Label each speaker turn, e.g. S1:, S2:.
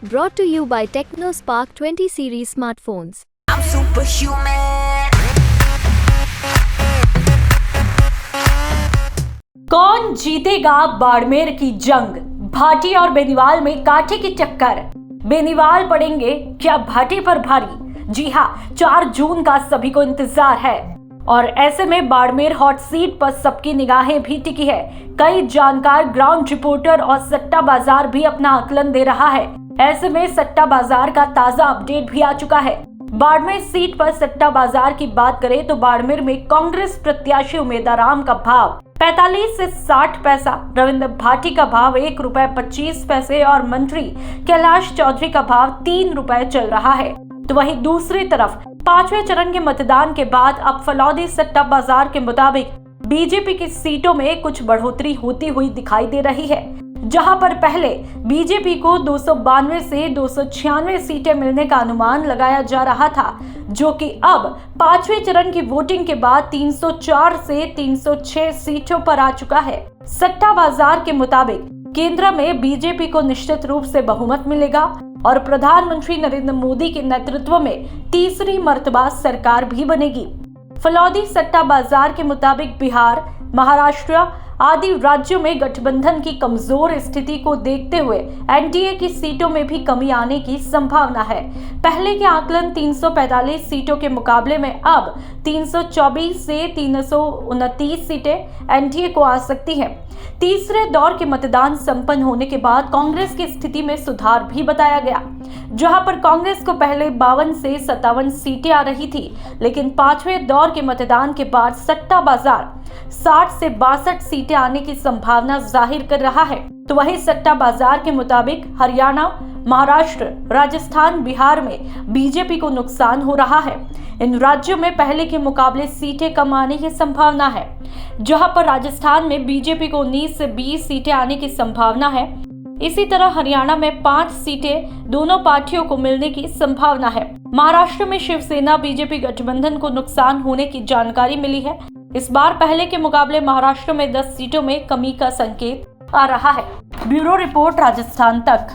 S1: Brought to you by TechnoSpark 20 series smartphones.
S2: I'm superhuman.
S3: कौन जीतेगा बाड़मेर की जंग? भाटी और बेनीवाल में कांटे की टक्कर। बेनीवाल पड़ेंगे क्या भाटी पर भारी? जी हाँ, 4 जून का सभी को इंतजार है और ऐसे में बाड़मेर हॉट सीट पर सबकी निगाहें भी टिकी है। कई जानकार ग्राउंड रिपोर्टर और सट्टा बाजार भी अपना आकलन दे रहा है। ऐसे में सट्टा बाजार का ताजा अपडेट भी आ चुका है। बाड़मेर सीट पर सट्टा बाजार की बात करें तो बाड़मेर में कांग्रेस प्रत्याशी उम्मीदवार का भाव 45 से 60 पैसा, रविंद्र भाटी का भाव 1 रुपए 25 पैसे और मंत्री कैलाश चौधरी का भाव 3 रुपए चल रहा है। तो वहीं दूसरी तरफ 5वें चरण के मतदान के बाद अब फलौदी सट्टा बाजार के मुताबिक बीजेपी की सीटों में कुछ बढ़ोतरी होती हुई दिखाई दे रही है। जहां पर पहले बीजेपी को 292 से 296 सीटें मिलने का अनुमान लगाया जा रहा था, जो कि अब 5वें चरण की वोटिंग के बाद 304 से 306 सीटों पर आ चुका है। सट्टा बाजार के मुताबिक केंद्र में बीजेपी को निश्चित रूप से बहुमत मिलेगा और प्रधानमंत्री नरेंद्र मोदी के नेतृत्व में तीसरी मर्तबा सरकार भी बनेगी। फलौदी सट्टा बाजार के मुताबिक बिहार, महाराष्ट्र आदि राज्यों में गठबंधन की कमजोर स्थिति को देखते हुए एनडीए की सीटों में भी कमी आने की संभावना है। पहले के आकलन 345 सीटों के मुकाबले में अब 324 से 329 सीटें एनडीए को आ सकती हैं। तीसरे दौर के मतदान संपन्न होने के बाद कांग्रेस की स्थिति में सुधार भी बताया गया, जहां पर कांग्रेस को पहले 52 से 57 सीटें आ रही थी, लेकिन 5वें दौर के मतदान के बाद सट्टा बाजार 60 से 62 सीटें आने की संभावना जाहिर कर रहा है। तो वहीं सट्टा बाजार के मुताबिक हरियाणा, महाराष्ट्र, राजस्थान, बिहार में बीजेपी को नुकसान हो रहा है। इन राज्यों में पहले के मुकाबले सीटें कम आने की संभावना है, जहां पर राजस्थान में बीजेपी को 19 से 20 सीटें आने की संभावना है। इसी तरह हरियाणा में 5 सीटें दोनों पार्टियों को मिलने की संभावना है। महाराष्ट्र में शिवसेना बीजेपी गठबंधन को नुकसान होने की जानकारी मिली है। इस बार पहले के मुकाबले महाराष्ट्र में 10 सीटों में कमी का संकेत आ रहा है। ब्यूरो रिपोर्ट, राजस्थान तक।